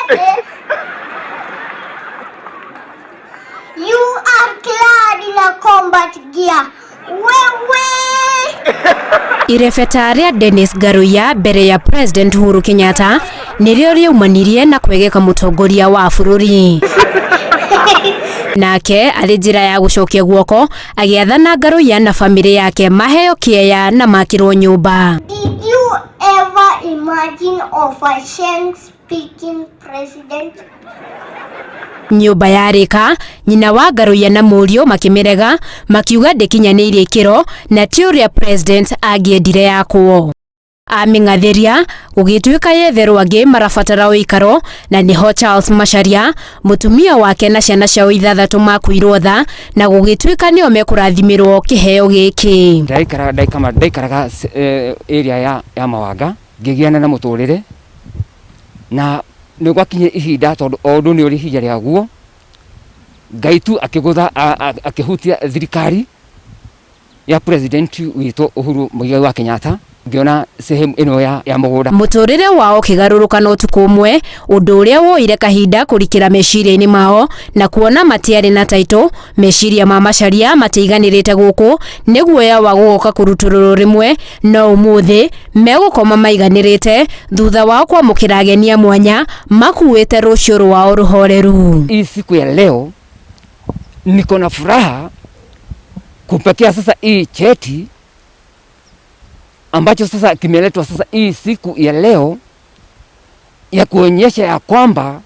You are clad in a combat gear. Wewe! Irebeta rĩa Dennis Garuya mbere ya President Uhuru Kenyatta nĩrĩo rĩaumanirie na kwegeka mũtongoria wa bũrũri. Nake arĩ njĩra ya gũcokia guoko agĩathana Garuya na famĩlĩ yake maheo kĩeya na makĩrwo nyũmba. Did you ever imagine of a Sheng-speaking president? Nyũmba yarĩka, nyina wa Garuya na mũriũ makĩmĩrega makiuga ndĩkinyanĩirie ikĩro na ti ũrĩa president angĩendire yakwo. Amĩng'athĩria gũgĩtuĩka yetherwo angĩ marabatara ũikaro na nĩho Charles Macharia mũtumia wake na ciana ciao 6 makuirwo tha na gũgĩtuĩka nĩo mekũrathimirwo kĩheo gĩkĩ. Ndaikaraga area ya Mawanga ngĩgiana na mũtũrĩre na nĩ gwakinye ihinda tondũ o ũndũ nĩ ũrĩ ihinda rĩaguo Ngai tu akĩgũtha akĩhutia thirikari ya president witũ Uhuru wa Kenyatta ngiona sehemu ino ya mũgũnda. Mũtũrĩre wao kĩgarũrũka na ũtukũ ũmwe ũndũ ũrĩa woire kahinda kũrikĩra meciria-inĩ mao na kuona matiarĩ na taito meciria ma Macharia matiiganĩrĩte gũkũ nĩ guoya wa gũgoka kũrutũrũrũ rĩmwe no ũmũthĩ megũkoma maiganĩrĩte thutha wao kwamũkĩra ageni a mwanya makuĩte rũciũ rwao rũhoreru. Hii siku ya leo niko na furaha kupakia sasa hii cheti ambacho sasa kimeletwa sasa hii siku ya leo ya kuonyesha ya kwamba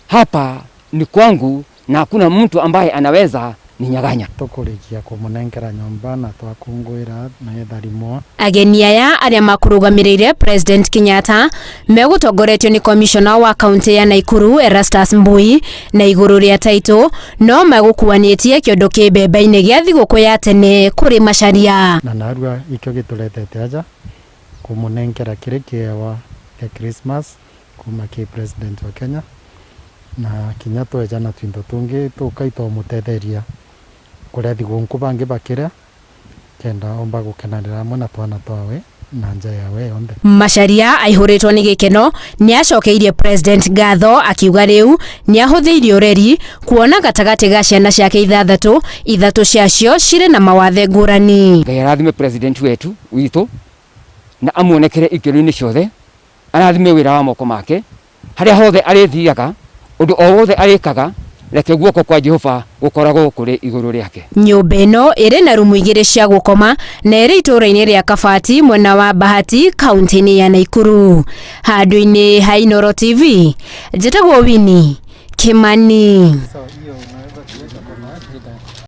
hapa ni kwangu na hakuna mtu ambaye anaweza ninyaganya. Tukurikia kumunengera nyumba na twakungwira na yetharimwo. Ageni aya arĩa makũrũgamĩrĩire President Kenyatta megũtongoretio ni commissioner wa kaunti ya Nakuru Erastus Mbui na igũrũ rĩa taito no megũkuanĩtie kĩondo kĩmbembe-inĩ gĩa thigũkũ ya tene kũrĩ Macharia. Na narua ikio gĩtũretete aja kumunengera kĩrĩ kĩewa ya Christmas kuma kĩ president wa Kenya na kinya tweja na twinto tungi tukaito mutetheria kuria thigũkũ bangi bakĩra kenda omba gũkenanĩra hamwe na twana twawe na nja yawe yonthe. Macharia aihũrĩtwo nĩ gĩkeno nĩ acokeirie president ngatho akiuga rĩu nĩ ahũthĩirie ũreri kuona gatagatĩ ga ciana ciake 6 ciacio cirĩ na mawathe ngũrani. Ngai arathime president wetu witũ na amuonekere ikĩro-inĩ ciothe arathime wĩra wa moko make harĩa hothe arĩthiaga ũndũ o wothe arĩkaga reke guoko kwa Jehova gũkoragwo kũrĩ igũrũ rĩake. Nyũmba ĩno ĩrĩ na rumu 2 cia gũkoma na ĩrĩ itũũra-inĩ rĩa Kabati mwena wa Bahati kaunti-inĩ ya Nakuru. Handũ-inĩ ha Inooro TV njĩtagwo Winnie Kimani.